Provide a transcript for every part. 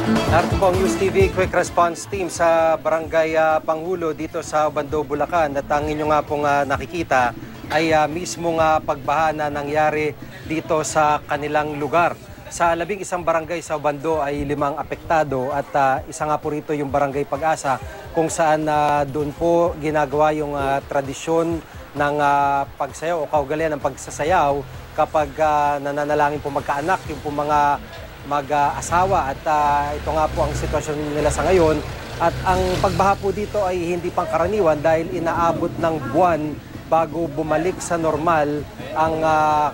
Narito po ang News TV Quick Response Team sa Barangay Pangulo dito sa Obando, Bulacan. At ang inyo nga pong nakikita ay mismong pagbaha na nangyari dito sa kanilang lugar. Sa 11 barangay sa Obando ay 5 apektado at isa nga po rito yung Barangay Pag-asa kung saan doon po ginagawa yung tradisyon ng pagsayaw o kaugalian ng pagsasayaw kapag nananalangin po magkaanak yung po mga mag-asawa at ito nga po ang sitwasyon nila sa ngayon. At ang pagbaha po dito ay hindi pangkaraniwan dahil inaabot ng buwan bago bumalik sa normal ang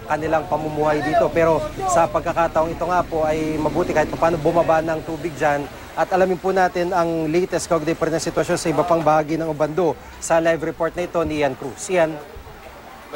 kanilang pamumuhay dito. Pero sa pagkakataong ito nga po ay mabuti kahit paano bumaba ng tubig dyan. At alamin po natin ang latest kaugnay pa rin ng sitwasyon sa iba pang bahagi ng Obando sa live report na ito ni Ian Cruz. Ian?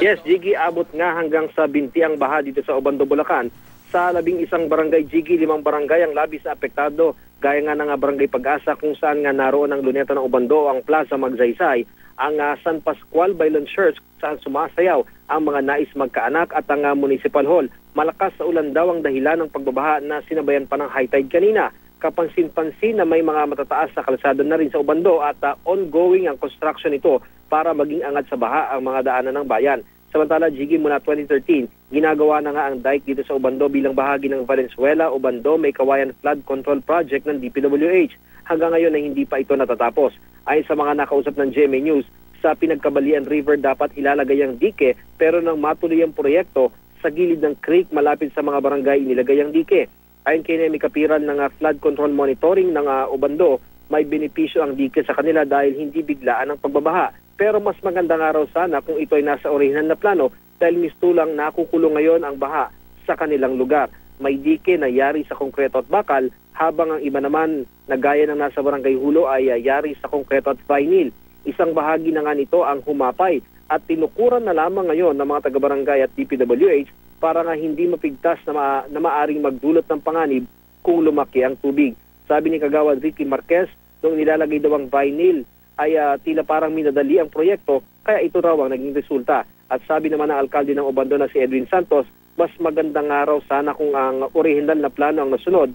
Yes, Jiggy, abot nga hanggang sa binti ang baha dito sa Obando, Bulacan. Sa 11 barangay, Jiggy, 5 barangay ang labis na apektado. Gaya nga ng Barangay Pag-asa kung saan nga naroon ang luneta ng Obando, ang Plaza Magsaysay, ang San Pascual Bailon Church kung saan sumasayaw ang mga nais magkaanak at ang Municipal Hall. Malakas sa ulan daw ang dahilan ng pagbabaha na sinabayan pa ng high tide kanina. Kapansin-pansin na may mga matataas sa kalsada na rin sa Obando at ongoing ang construction ito para maging angat sa baha ang mga daanan ng bayan. Samantala, Jiggy, mula 2013, ginagawa na nga ang dike dito sa Obando bilang bahagi ng Valenzuela, Obando, May Kawayan Flood Control Project ng DPWH. Hanggang ngayon ay hindi pa ito natatapos. Ayon sa mga nakausap ng GMA News, sa Pinagkabalian River dapat ilalagay ang dike pero nang matuloy ang proyekto, sa gilid ng creek malapit sa mga barangay inilagay ang dike. Ayon kay Nemi Kapiran ng Flood Control Monitoring ng Obando, may benepisyo ang dike sa kanila dahil hindi biglaan ang pagbabaha. Pero mas maganda nga raw sana kung ito ay nasa orihinal na plano dahil mistulang nakukulong ngayon ang baha sa kanilang lugar. May dike na yari sa konkreto at bakal habang ang iba naman na gaya ng nasa Barangay Hulo ay yari sa konkreto at vinyl. Isang bahagi na nga nito ang humapay at tinukuran na lamang ngayon ng mga taga-barangay at DPWH para nga hindi mapigtas na maaring magdulot ng panganib kung lumaki ang tubig. Sabi ni Kagawad Ricky Marquez, nung nilalagay daw ang vinyl ay tila parang minadali ang proyekto kaya ito raw ang naging resulta. At sabi naman ng alkalde ng Obando na si Edwin Santos, mas magandang araw sana kung ang orihinal na plano ang nasunod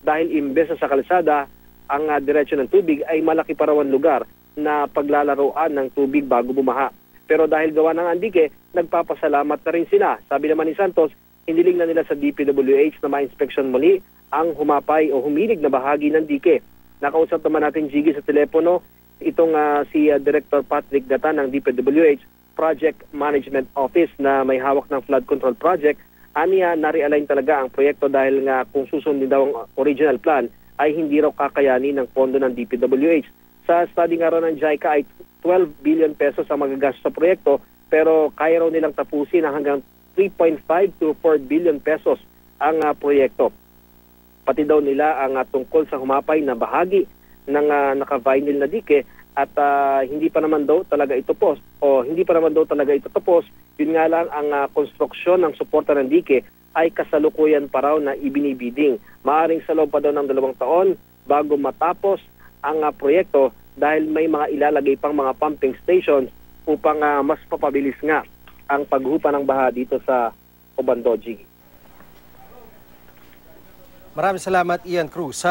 dahil imbes sa kalsada ang diretsyo ng tubig ay malaki pa raw ang lugar na paglalaroan ng tubig bago bumaha. Pero dahil gawa ng andike, nagpapasalamat na rin sila. Sabi naman ni Santos, hiniling na nila sa DPWH na ma-inspeksyon muli ang humapay o humilig na bahagi ng dike. Nakausap naman natin, Jiggy, sa telepono itong si Director Patrick Gata ng DPWH Project Management Office na may hawak ng flood control project. Aniya, na-realign talaga ang proyekto dahil nga kung susundin daw ang original plan ay hindi raw kakayanin ng pondo ng DPWH. Sa study nga raw ng JICA ay 12 billion pesos ang magagastos sa proyekto pero kaya raw nilang tapusin na hanggang 3.5 to 4 billion pesos ang proyekto. Pati daw nila ang tungkol sa humapay na bahagi ng naka-vinyl na dike at hindi pa naman daw talaga ito tapos. Yun nga lang ang konstruksyon ng suporta ng dike ay kasalukuyan pa raw na ibinibiding. Maaring sa loob pa daw ng 2 taon bago matapos ang proyekto dahil may mga ilalagay pang mga pumping stations upang mas papabilis nga ang paghupa ng baha dito sa Obando, Jiggy. Maraming salamat, Ian Cruz.